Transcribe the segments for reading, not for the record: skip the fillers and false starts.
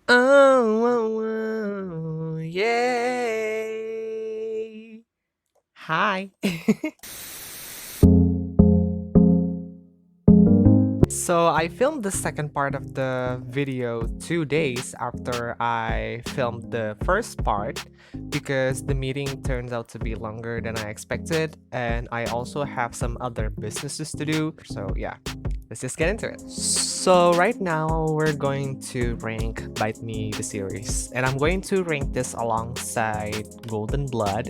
Oh, yay! Hi. So I filmed the second part of the video 2 days after I filmed the first part because the meeting turns out to be longer than I expected, and I also have some other businesses to do. So yeah, let's just get into it. So right now we're going to rank Bite Me the series, and I'm going to rank this alongside Golden Blood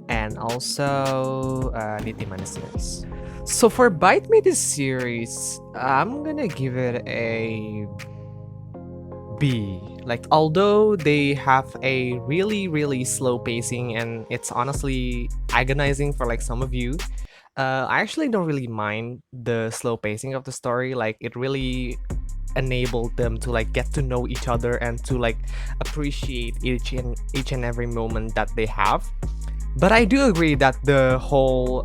and also Nitiman series. So for Bite Me this series, I'm gonna give it a B. Like, although they have a really slow pacing and it's honestly agonizing for like some of you, I actually don't really mind the slow pacing of the story. Like, it really enabled them to like get to know each other and to like appreciate each and every moment that they have. But I do agree that the whole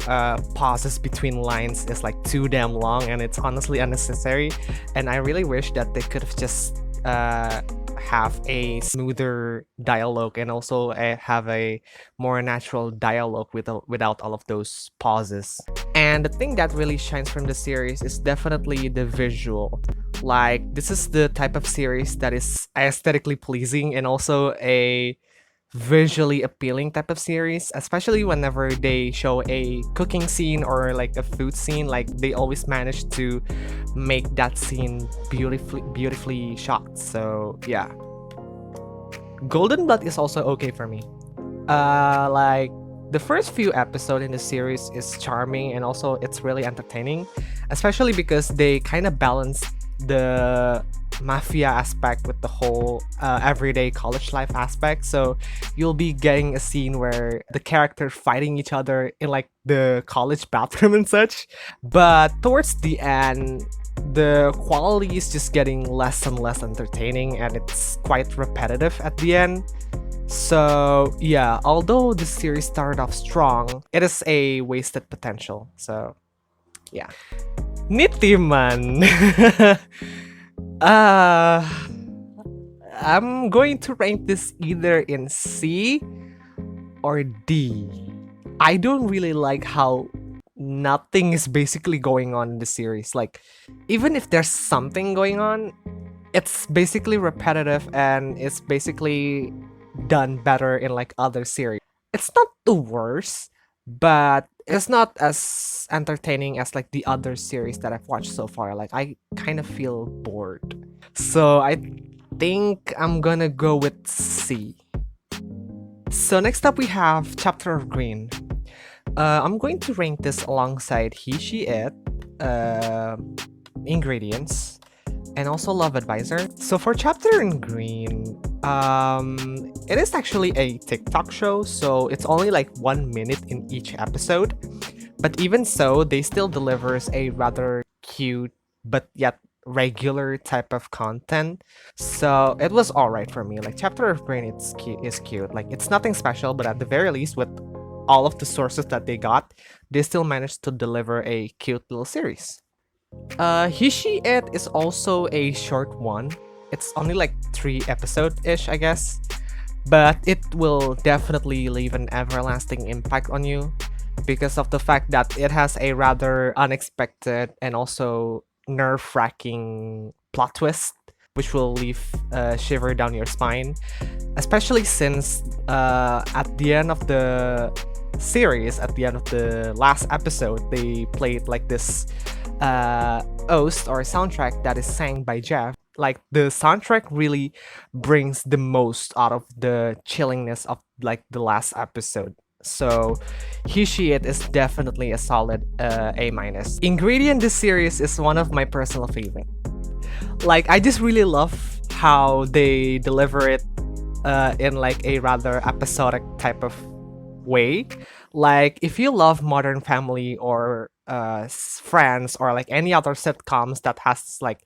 pauses between lines is like too damn long and it's honestly unnecessary. And I really wish that they could have just have a smoother dialogue and also have a more natural dialogue without all of those pauses. And the thing that really shines from the series is definitely the visual. Like, this is the type of series that is aesthetically pleasing and also a visually appealing type of series, especially whenever they show a cooking scene or like a food scene. Like, they always manage to make that scene beautifully shot. So yeah, Golden Blood is also okay for me. Like, the first few episodes in the series is charming and also it's really entertaining, especially because they kind of balance the mafia aspect with the whole everyday college life aspect. So you'll be getting a scene where the characters fighting each other in like the college bathroom and such. But towards the end, the quality is just getting less and less entertaining and it's quite repetitive at the end. So yeah, although the series started off strong, it is a wasted potential. So yeah. Nitiman. uh I'm going to rank this either in C or D. I don't really like how nothing is basically going on in the series. Like, even if there's something going on, it's basically repetitive and it's basically done better in like other series. It's not the worst, but it's not as entertaining as like the other series that I've watched so far. Like, I kind of feel bored. So I think I'm gonna go with C. So next up we have Chapter of Green. I'm going to rank this alongside He, She, It, uh, Ingredients, and also Love Advisor. So for Chapter in Green, it is actually a TikTok show, so it's only like 1 minute in each episode. But even so, they still delivers a rather cute but yet regular type of content. So it was alright for me. Like, Chapter of Green is cute. Like, it's nothing special, but at the very least, with all of the sources that they got, they still managed to deliver a cute little series. Hishi It is also a short one. It's only like 3 episode-ish, I guess. But it will definitely leave an everlasting impact on you because of the fact that it has a rather unexpected and also nerve-wracking plot twist, which will leave a shiver down your spine. Especially since at the end of the series, at the end of the last episode, they played like this OST or soundtrack that is sang by Jeff. Like, the soundtrack really brings the most out of the chillingness of like the last episode. So He, She, It is definitely a solid A minus. Ingredient this series is one of my personal favorite. Like, I just really love how they deliver it in like a rather episodic type of way. Like, if you love Modern Family or Friends or like any other sitcoms that has like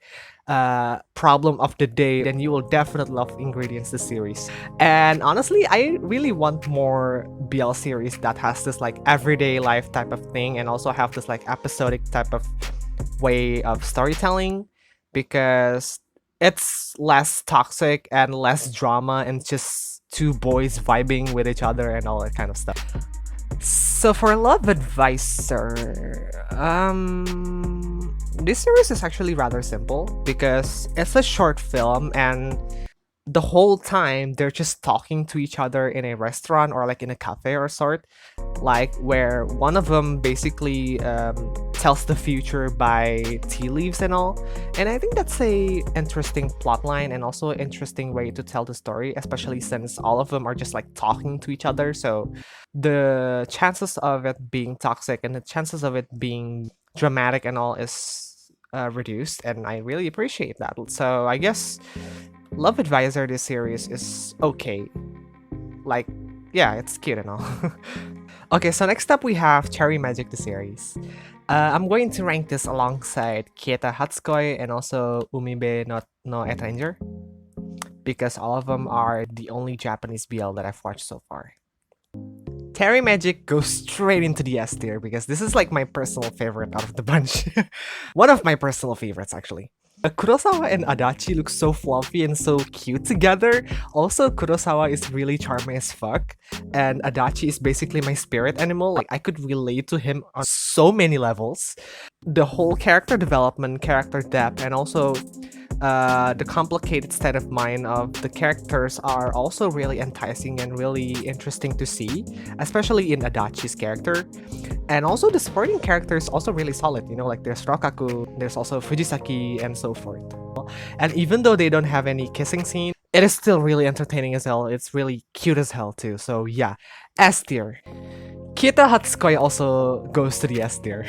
problem of the day, then you will definitely love Ingredients the series. And honestly, I really want more BL series that has this like everyday life type of thing and also have this like episodic type of way of storytelling, because It's less toxic and less drama and just two boys vibing with each other and all that kind of stuff. So for Love Advisor, this series is actually rather simple because it's a short film and the whole time they're just talking to each other in a restaurant or like in a cafe or sort, like where one of them basically tells the future by tea leaves and all. And I think that's a interesting plot line and also an interesting way to tell the story, especially since all of them are just like talking to each other. So the chances of it being toxic and the chances of it being dramatic and all is reduced, and I really appreciate that. So I guess Love Advisor, this series is okay. Like, yeah, it's cute and all. Okay, so next up we have Cherry Magic, the series. I'm going to rank this alongside Kieta Hatsukoi and also Umibe no Etranger, because all of them are the only Japanese BL that I've watched so far. Terry Magic goes straight into the S tier because this is like my personal favorite out of the bunch. One of my personal favorites, actually. Kurosawa and Adachi look so fluffy and so cute together. Also, Kurosawa is really charming as fuck, and Adachi is basically my spirit animal. Like, I could relate to him on so many levels. The whole character development, character depth, and also the complicated state of mind of the characters are also really enticing and really interesting to see, especially in Adachi's character. And also the supporting character is also really solid, you know, like there's Rokaku, there's also Fujisaki, and so forth. And even though they don't have any kissing scene, it is still really entertaining as hell. It's really cute as hell too. So yeah, S tier. Kieta Hatsukoi also goes to the S tier.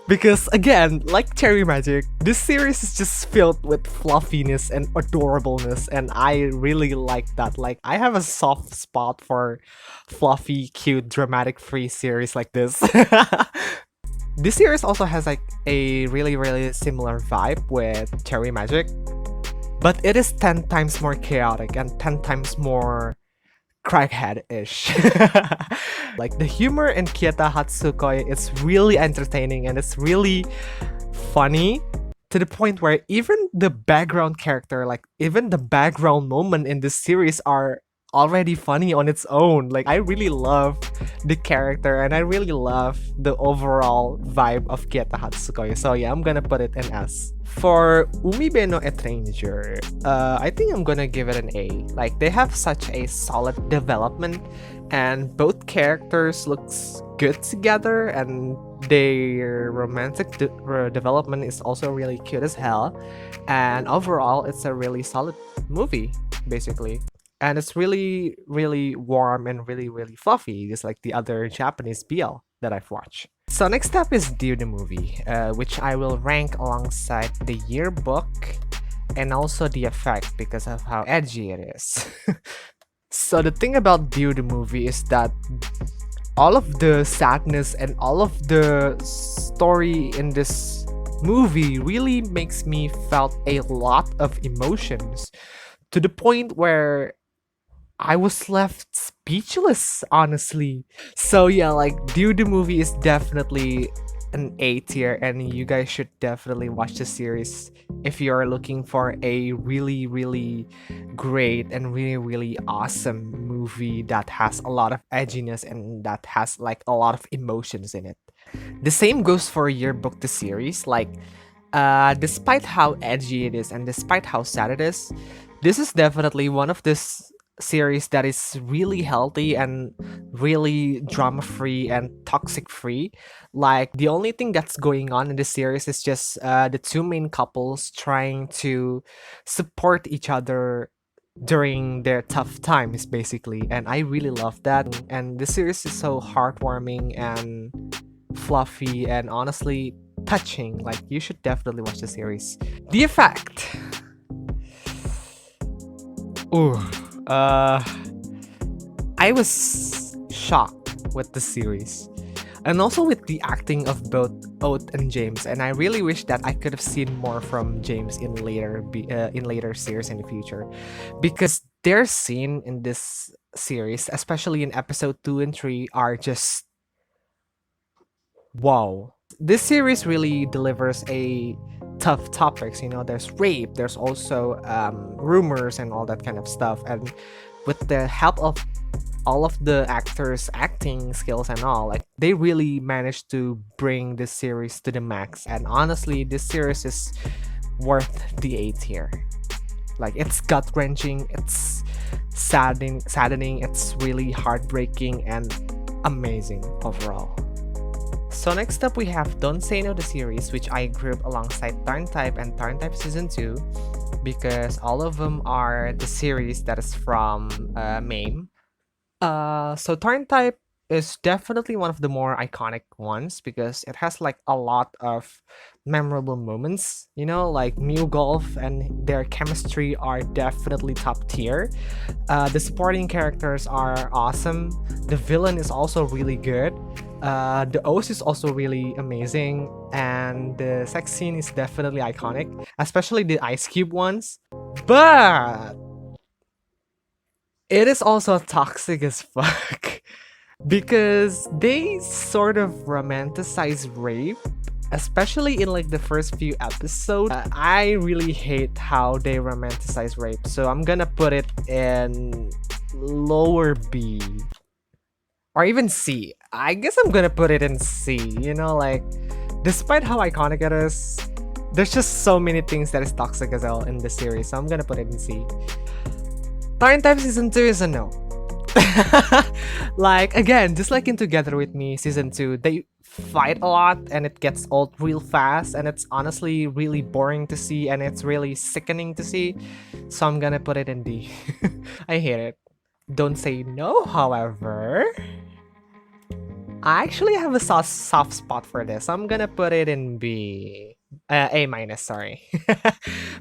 Because again, like Cherry Magic, this series is just filled with fluffiness and adorableness, and I really like that. Like, I have a soft spot for fluffy, cute, dramatic free series like this. This series also has like a really, really similar vibe with Cherry Magic, but it is 10 times more chaotic and 10 times more crackhead-ish. Like the humor in Kieta Hatsukoi, it's really entertaining and it's really funny to the point where even the background character, like even the background moment in this series are already funny on its own. Like, I really love the character and I really love the overall vibe of Kieta Hatsukoi. So yeah, I'm gonna put it in S. For Umibe no Etranger, I think I'm gonna give it an A. Like, they have such a solid development and both characters looks good together and their romantic development is also really cute as hell. And overall, it's a really solid movie, basically. And it's really, really warm and really, really fluffy, just like the other Japanese BL that I've watched. So next up is Dear the Movie, which I will rank alongside the Yearbook and also the Effect because of how edgy it is. So the thing about Dear the Movie is that all of the sadness and all of the story in this movie really makes me felt a lot of emotions to the point where I was left speechless, honestly. So yeah, like, Dear the Movie is definitely an A tier, and you guys should definitely watch the series if you are looking for a really, really great and really, really awesome movie that has a lot of edginess and that has like a lot of emotions in it. The same goes for Yearbook the series. Like, despite how edgy it is and despite how sad it is, this is definitely one of this series that is really healthy and really drama free and toxic free. Like, the only thing that's going on in this series is just the two main couples trying to support each other during their tough times, basically. And I really love that. And the series is so heartwarming and fluffy and honestly touching. Like, you should definitely watch the series. The Effect. Ooh. I was shocked with the series and also with the acting of both Oat and James, and I really wish that I could have seen more from James in later series in the future, because their scene in this series, especially in episode 2 and 3, are just wow. this series really delivers a tough topics. You know, there's rape, there's also rumors and all that kind of stuff. And with the help of all of the actors' acting skills and all, like they really managed to bring this series to the max. And honestly, this series is worth the A tier. Like it's gut wrenching, it's saddening, it's really heartbreaking and amazing overall. So next up we have Don't Say No the series, which I group alongside Tharntype and Tharntype Season 2 because all of them are the series that is from MAME. So Tharntype is definitely one of the more iconic ones because it has like a lot of memorable moments, you know, like Mew Golf and their chemistry are definitely top tier. The supporting characters are awesome. The villain is also really good. The OS is also really amazing, and the sex scene is definitely iconic, especially the Ice Cube ones. But it is also toxic as fuck because they sort of romanticize rape, especially in like the first few episodes. I really hate how they romanticize rape, so I'm gonna put it in lower B or even C. I guess I'm gonna put it in C. You know, like despite how iconic it is, there's just so many things that is toxic as well in the series, so I'm gonna put it in C. Tharntype Season 2 is a no. Like, again, just like in Together With Me Season 2, they fight a lot and it gets old real fast and it's honestly really boring to see and it's really sickening to see. So I'm gonna put it in D. I hate it. Don't Say No, however, I actually have a soft spot for this. I'm gonna put it in B. A minus, sorry.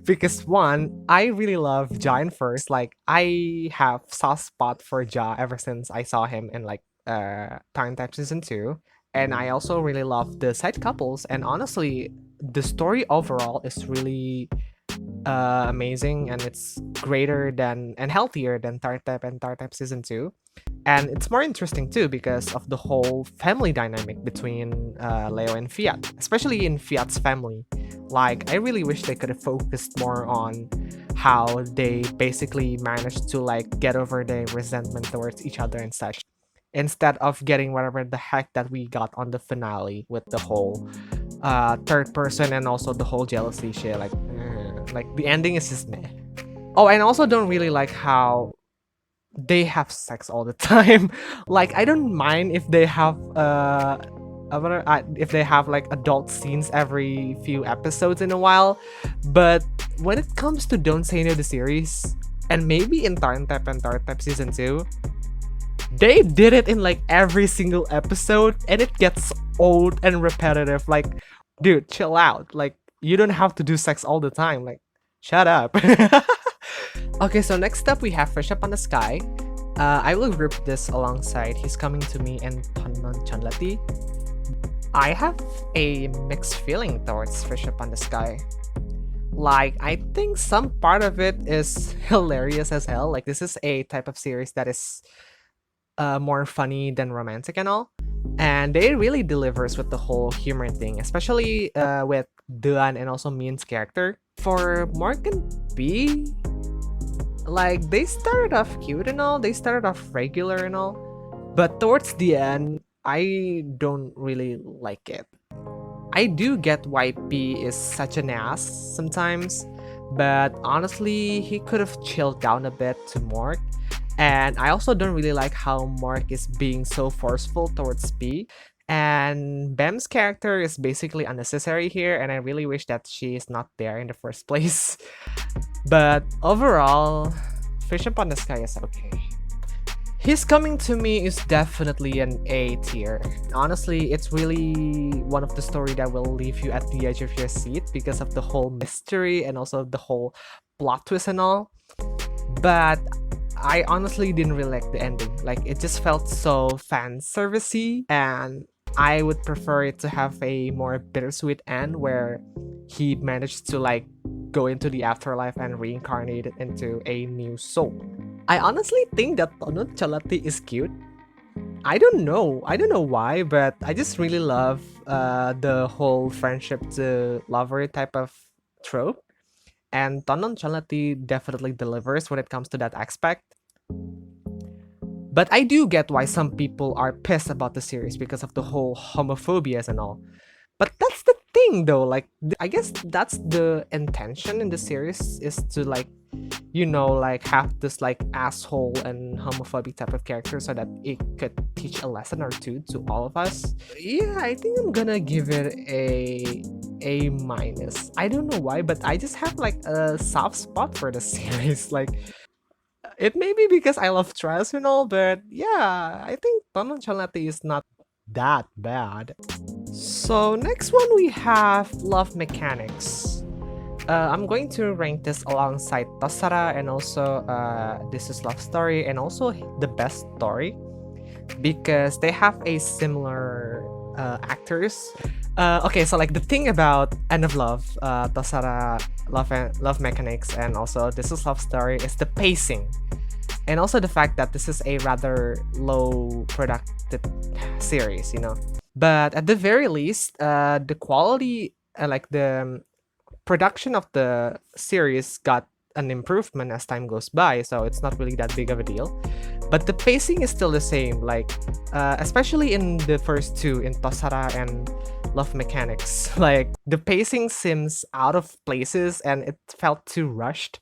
Because one, I really love Ja in first. Like I have soft spot for Ja ever since I saw him in like Tharntype Season 2. And I also really love the side couples, and honestly, the story overall is really amazing and it's greater than and healthier than Tharntype and Tharntype Season 2. And it's more interesting too because of the whole family dynamic between Leo and Fiat, especially in Fiat's family. Like, I really wish they could have focused more on how they basically managed to like get over their resentment towards each other and such, instead of getting whatever the heck that we got on the finale with the whole third person and also the whole jealousy shit. Like the ending is just meh. Oh, and I also don't really like how they have sex all the time. Like, I don't mind if they have if they have like adult scenes every few episodes in a while, but when it comes to Don't Say No the series, and maybe in Tharntype and Tharntype Season 2, they did it in like every single episode and it gets old and repetitive. Like, dude, chill out. Like, you don't have to do sex all the time. Like, shut up. Okay, so next up we have Fresh Up on the Sky. I will group this alongside He's Coming to Me and Tonhon Chonlatee. I have a mixed feeling towards Fresh Up on the Sky. Like, I think some part of it is hilarious as hell. Like, this is a type of series that is more funny than romantic and all. And they really delivers with the whole humor thing, especially with Duan and also Min's character. For Mark and B, like, they started off cute and all, they started off regular and all, but towards the end, I don't really like it. I do get why P is such an ass sometimes, but honestly, he could have chilled down a bit to Mark. And I also don't really like how Mark is being so forceful towards P. And Bem's character is basically unnecessary here, and I really wish that she is not there in the first place. But overall, Fish Up on the Sky is okay. He's Coming to Me is definitely an A tier. Honestly, it's really one of the story that will leave you at the edge of your seat because of the whole mystery and also the whole plot twist and all. But I honestly didn't really like the ending. Like, it just felt so fan servicey, and I would prefer it to have a more bittersweet end where he managed to like go into the afterlife and reincarnate into a new soul. I honestly think that Tonhon Chonlatee is cute. I don't know. I don't know why, but I just really love the whole friendship to lover type of trope. And Tonhon Chonlatee definitely delivers when it comes to that aspect. But I do get why some people are pissed about the series because of the whole homophobias and all. But that's the thing though, like I guess that's the intention in the series, is to like, you know, like have this like asshole and homophobic type of character so that it could teach a lesson or two to all of us. Yeah, I think I'm gonna give it a minus. I don't know why, but I just have like a soft spot for the series. Like it may be because I love trials and all, but yeah, I think Tonhon Chonlatee is not that bad. So next one we have Love Mechanics. I'm going to rank this alongside Tosara and also This Is Love Story and also The Best Story because they have a similar actors. Okay, so like the thing about End of Love, Tosara, Love Mechanics, and also This Is Love Story is the pacing. And also the fact that this is a rather low productive series, you know. But at the very least, the quality, like the production of the series got an improvement as time goes by, so it's not really that big of a deal. But the pacing is still the same, like especially in the first two, in Tosara and Love Mechanics. Like the pacing seems out of places and it felt too rushed.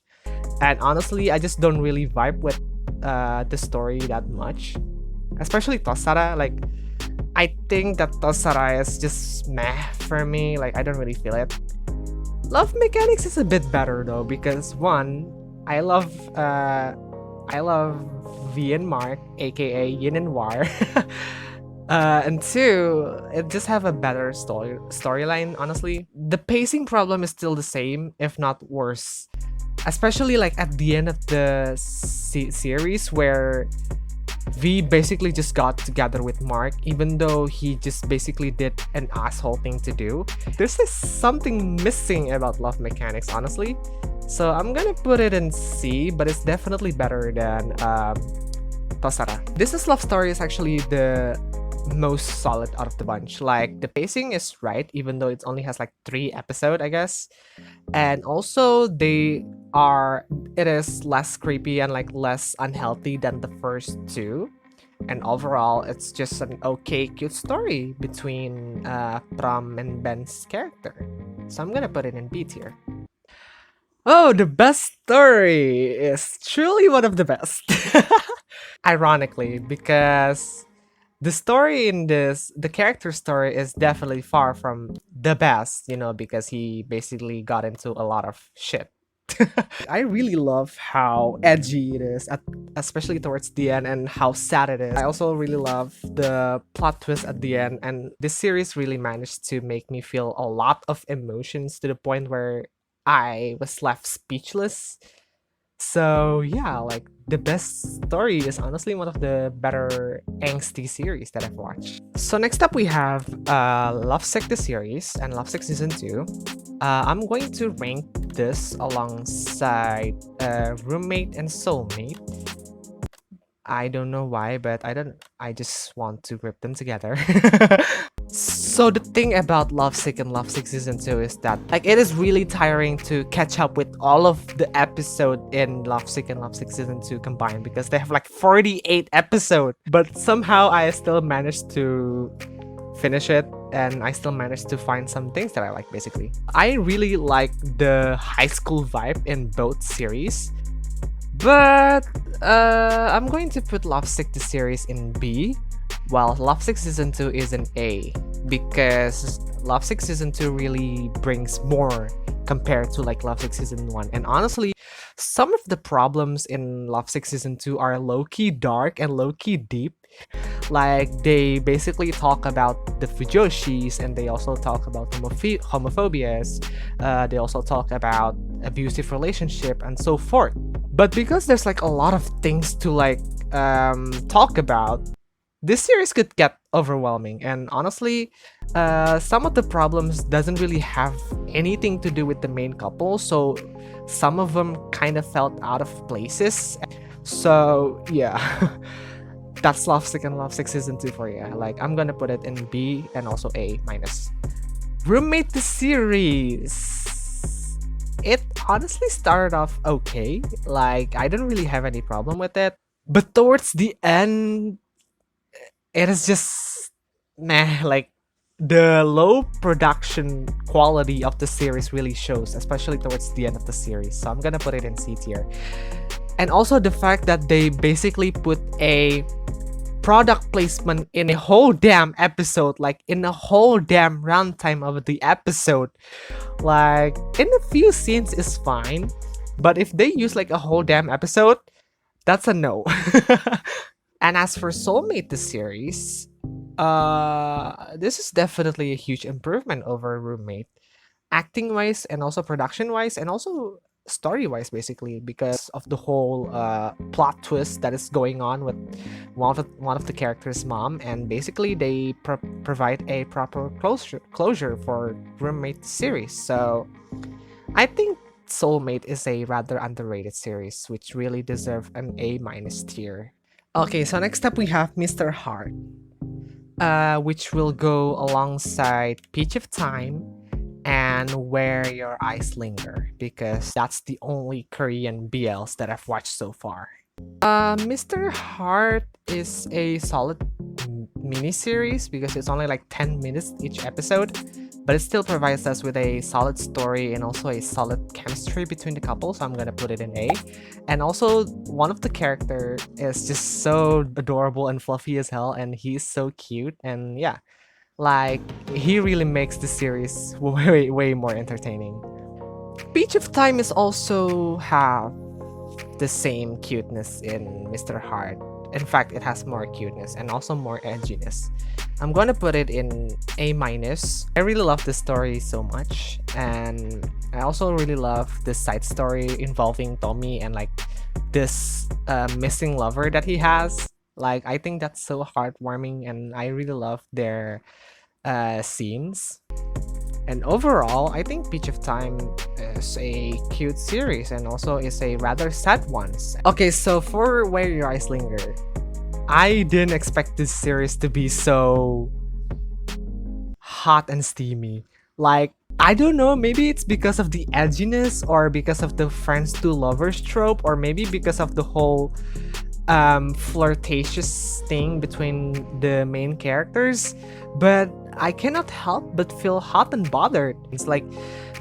And honestly, I just don't really vibe with the story that much. Especially Tosara, like I think that Tosara is just meh for me, like I don't really feel it. Love Mechanics is a bit better though, because one, I love V and Mark, aka Yin and War. And two, it just have a better storyline, honestly. The pacing problem is still the same, if not worse. Especially like at the end of the series where V basically just got together with Mark, even though he just basically did an asshole thing to do. There's just something missing about Love Mechanics, honestly. So I'm gonna put it in C, but it's definitely better than Tosara. This Is Love Story is actually the most solid out of the bunch. Like the pacing is right, even though it only has like 3 episodes, I guess. And also it is less creepy and like less unhealthy than the first 2. And overall, it's just an okay, cute story between Pram and Ben's character. So I'm gonna put it in B tier. Oh, the best story is truly one of the best. Ironically, because the story in this, the character story is definitely far from the best, you know, because he basically got into a lot of shit. I really love how edgy it is, especially towards the end, and how sad it is. I also really love the plot twist at the end, and this series really managed to make me feel a lot of emotions to the point where I was left speechless. So yeah, like the best story is honestly one of the better angsty series that I've watched. So next up we have Lovesick the series and Lovesick season 2. I'm going to rank this alongside Roommate and Soulmate. I don't know why, but I just want to group them together. So the thing about Lovesick and Lovesick season 2 is that like it is really tiring to catch up with all of the episode in Lovesick and Lovesick season 2 combined, because they have like 48 episodes. But somehow I still managed to finish it, and I still managed to find some things that I like. Basically, I really like the high school vibe in both series. But I'm going to put Lovesick the series in B, while Lovesick season 2 is an A, because Lovesick season 2 really brings more compared to like Lovesick season 1. And honestly, some of the problems in Lovesick season 2 are low-key dark and low-key deep. Like they basically talk about the fujoshis, and they also talk about homophobias. They also talk about abusive relationship and so forth. But because there's like a lot of things to like talk about, this series could get overwhelming. And honestly, some of the problems doesn't really have anything to do with the main couple, so some of them kind of felt out of places. So yeah. That's Lovesick and Lovesick season 2 for you. Like, I'm gonna put it in B and also A minus. Roommate the series. It honestly started off okay. Like, I didn't really have any problem with it. But towards the end, it is just meh. Like, the low production quality of the series really shows, especially towards the end of the series. So I'm gonna put it in C tier. And also the fact that they basically put a product placement in a whole damn episode, like in a whole damn runtime of the episode. Like, in a few scenes is fine, but if they use like a whole damn episode, that's a no. And as for Soulmate the series, this is definitely a huge improvement over Roommate, acting wise and also production wise and also story wise, basically, because of the whole plot twist that is going on with one of the characters' mom, and basically they provide a proper closure for Roommate series. So I think Soulmate is a rather underrated series which really deserve an A minus tier. Okay, so next up we have Mr. Heart, which will go alongside Peach of Time and Where Your Eyes Linger, because that's the only Korean BLs that I've watched so far. Mr. Heart is a solid mini-series because it's only like 10 minutes each episode, but it still provides us with a solid story and also a solid chemistry between the couple, so I'm gonna put it in A. And also, one of the character is just so adorable and fluffy as hell, and he's so cute, and yeah, like, he really makes the series way more entertaining. Peach of Time is also have the same cuteness in Mr. Heart. In fact, it has more cuteness and also more edginess. I'm gonna put it in A minus. I really love this story so much, and I also really love this side story involving Tommy and like this missing lover that he has. Like, I think that's so heartwarming, and I really love their scenes. And overall, I think Peach of Time is a cute series and also is a rather sad one. Okay, so for Where Your Eyes Linger, I didn't expect this series to be so hot and steamy. Like, I don't know, maybe it's because of the edginess or because of the friends to lovers trope, or maybe because of the whole flirtatious thing between the main characters, but I cannot help but feel hot and bothered. It's like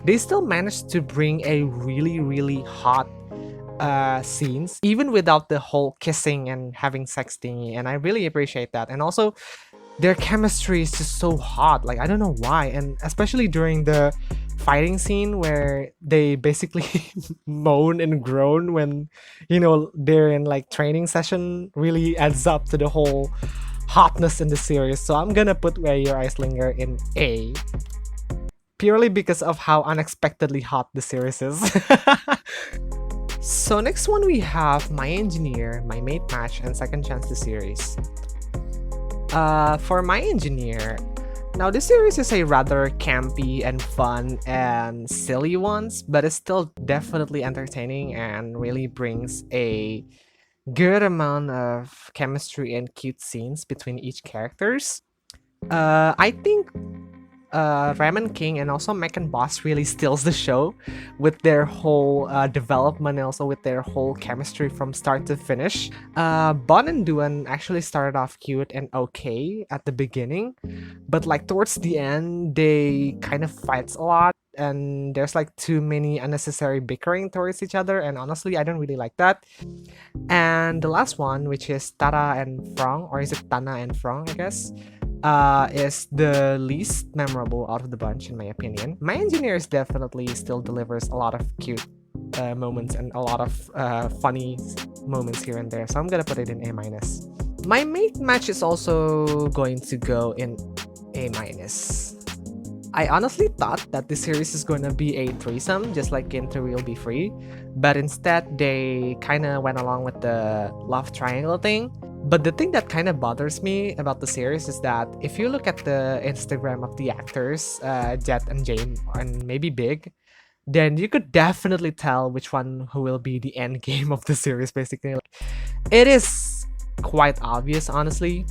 they still managed to bring a really hot scenes even without the whole kissing and having sex thingy, and I really appreciate that. And also their chemistry is just so hot, like I don't know why, and especially during the fighting scene where they basically moan and groan when, you know, they're in like training session, really adds up to the whole hotness in the series. So I'm gonna put Where Your Eyes Linger in A, purely because of how unexpectedly hot the series is. So next one we have My Engineer, My Mate Match, and Second Chance the series. For My Engineer, now this series is a rather campy and fun and silly ones, but it's still definitely entertaining and really brings a good amount of chemistry and cute scenes between each characters. I think Ramen King and also Mechan Boss really steals the show with their whole development and also with their whole chemistry from start to finish. Bon and Duan actually started off cute and okay at the beginning, but like towards the end they kind of fights a lot and there's like too many unnecessary bickering towards each other, and honestly I don't really like that. And the last one, which is Tara and Frong, or is it Tana and Frong, I guess, is the least memorable out of the bunch in my opinion. My Engineers definitely still delivers a lot of cute moments and a lot of funny moments here and there, so I'm gonna put it in A minus. My Mate Match is also going to go in A minus. I honestly thought that this series is going to be a threesome, just like in To Real Be Free, but instead they kind of went along with the love triangle thing. But the thing that kind of bothers me about the series is that if you look at the Instagram of the actors, Jet and Jane, and maybe Big, then you could definitely tell which one who will be the end game of the series, basically. It is quite obvious, honestly.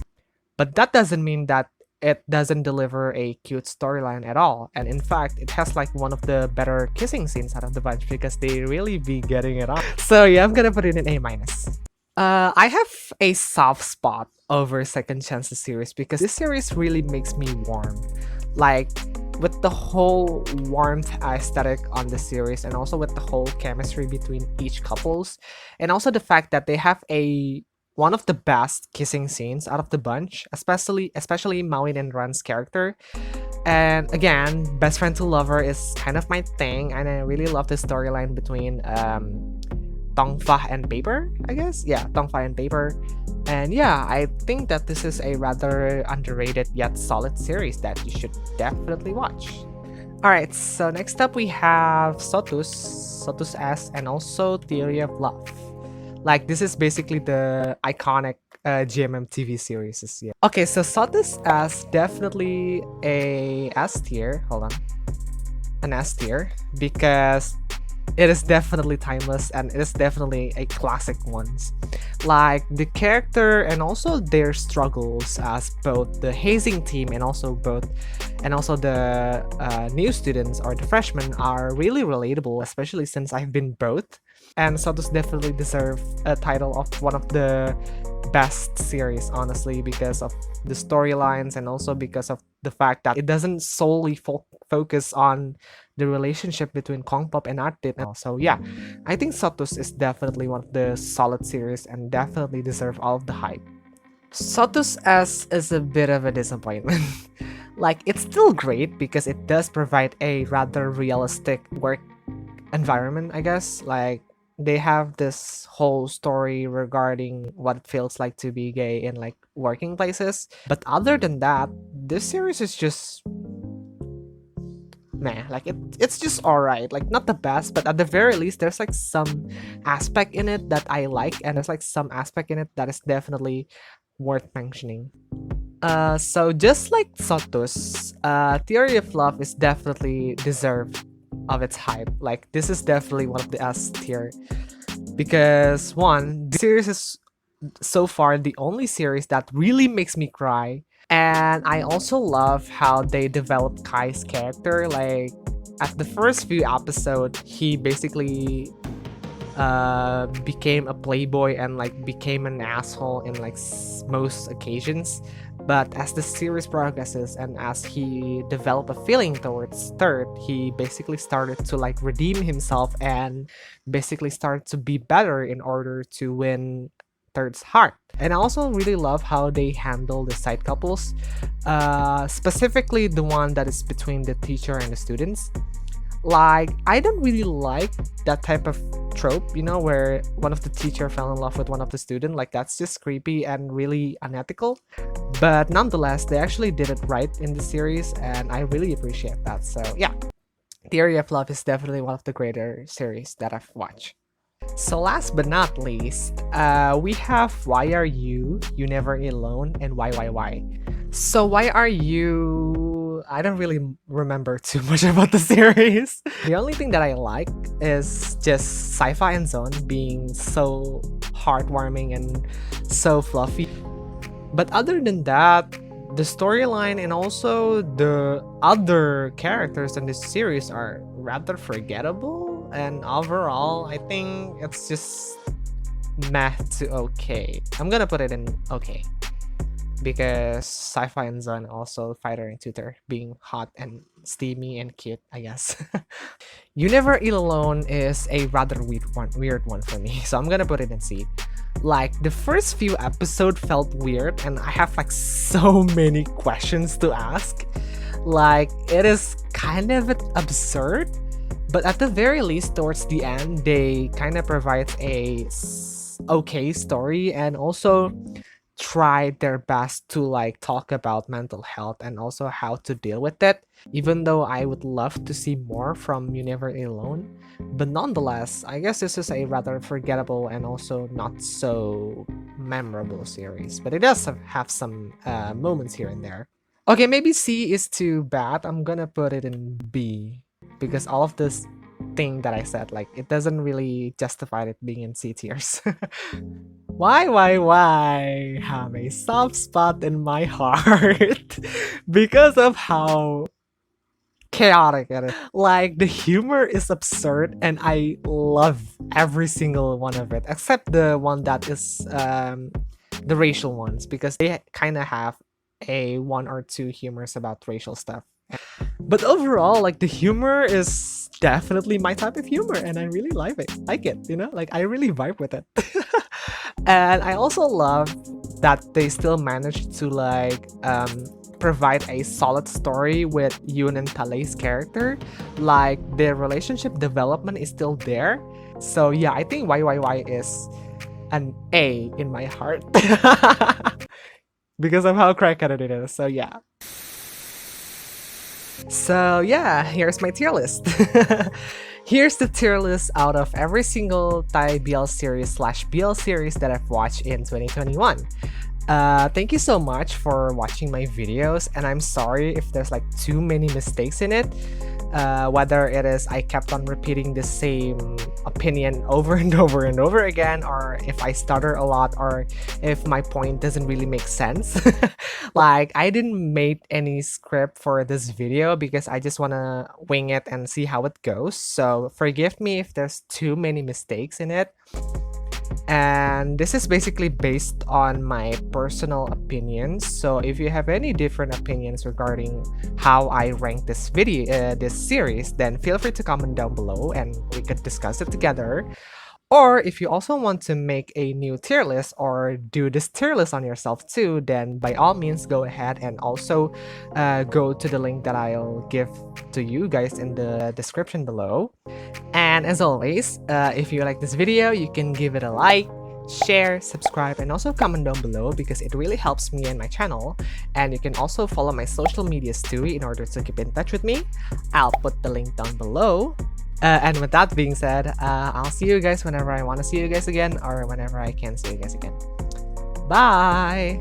But that doesn't mean that it doesn't deliver a cute storyline at all. And in fact, it has like one of the better kissing scenes out of the bunch because they really be getting it on. So yeah, I'm gonna put it in A-. I have a soft spot over Second Chances series because this series really makes me warm. Like, with the whole warmth aesthetic on the series and also with the whole chemistry between each couples, and also the fact that they have a one of the best kissing scenes out of the bunch, especially Maui and Ran's character. And again, best friend to lover is kind of my thing, and I really love the storyline between Tongfa and Paper, I guess. Yeah, Tongfa and Paper. And yeah, I think that this is a rather underrated yet solid series that you should definitely watch. Alright, so next up we have SOTUS S, and also Theory of Love. Like, this is basically the iconic GMM TV series. Yeah. Okay, so SOTUS S definitely a S tier. Hold on. An S tier because it is definitely timeless and it is definitely a classic ones. Like, the character and also their struggles as both the hazing team and also the new students or the freshmen are really relatable, especially since I've been both. And SOTUS definitely deserve a title of one of the best series, honestly, because of the storylines and also because of the fact that it doesn't solely focus on the relationship between Kongpop and Artit. So yeah, I think SOTUS is definitely one of the solid series and definitely deserve all of the hype. SOTUS S is a bit of a disappointment. Like, it's still great because it does provide a rather realistic work environment, I guess. Like, they have this whole story regarding what it feels like to be gay in like working places. But other than that, this series is just meh. Like, it's just alright. Like, not the best, but at the very least there's like some aspect in it that I like, and there's like some aspect in it that is definitely worth mentioning. So just like SOTUS, Theory of Love is definitely deserved of its hype. Like, this is definitely one of the S tier because one, the series is so far the only series that really makes me cry, and I also love how they developed Kai's character. Like, at the first few episodes, he basically became a playboy and like became an asshole in like most occasions. But as the series progresses and as he developed a feeling towards Third, he basically started to like redeem himself and basically started to be better in order to win Third's heart. And I also really love how they handle the side couples, specifically the one that is between the teacher and the students. Like, I don't really like that type of trope, you know, where one of the teacher fell in love with one of the student. Like, that's just creepy and really unethical. But nonetheless, they actually did it right in the series, and I really appreciate that. So yeah, Theory of Love is definitely one of the greater series that I've watched. So last but not least, we have Why Are You Never Alone, and Why. So Why Are You, I don't really remember too much about the series. The only thing that I like is just Sci-Fi and Zone being so heartwarming and so fluffy. But other than that, the storyline and also the other characters in this series are rather forgettable, and overall, I think it's just meh to okay. I'm gonna put it in okay, because Sci-Fi and Zon also fighter and tutor being hot and steamy and cute, I guess. You Never Eat Alone is a rather weird one for me, so I'm gonna put it in C. Like, the first few episodes felt weird and I have like so many questions to ask. Like, it is kind of absurd, but at the very least towards the end they kind of provide a okay story and also try their best to like talk about mental health and also how to deal with it, even though I would love to see more from You Never Eat Alone. But nonetheless, I guess this is a rather forgettable and also not so memorable series, but it does have some moments here and there. Okay, maybe C is too bad. I'm gonna put it in B because all of this thing that I said. Like, it doesn't really justify it being in C tiers. Why have a soft spot in my heart because of how chaotic it is. Like, the humor is absurd and I love every single one of it, except the one that is the racial ones, because they kind of have a one or two humors about racial stuff. But overall, like, the humor is definitely my type of humor and I really like it, you know? Like, I really vibe with it. And I also love that they still managed to like provide a solid story with Yoon and Talei's character. Like, their relationship development is still there. So yeah, I think YYY is an A in my heart. Because of how crackheaded it is. So yeah. So yeah, here's my tier list. Here's the tier list out of every single Thai BL series / BL series that I've watched in 2021. Thank you so much for watching my videos, and I'm sorry if there's like too many mistakes in it. Whether it is I kept on repeating the same opinion over and over and over again, or if I stutter a lot, or if my point doesn't really make sense. Like, I didn't make any script for this video because I just want to wing it and see how it goes. So forgive me if there's too many mistakes in it. And this is basically based on my personal opinions. So if you have any different opinions regarding how I rank this this series, then feel free to comment down below and we could discuss it together. Or if you also want to make a new tier list or do this tier list on yourself too, then by all means go ahead and also go to the link that I'll give to you guys in the description below. And as always, if you like this video, you can give it a like, share, subscribe, and also comment down below because it really helps me and my channel. And you can also follow my social medias too in order to keep in touch with me. I'll put the link down below. And with that being said, I'll see you guys whenever I want to see you guys again or whenever I can see you guys again. Bye!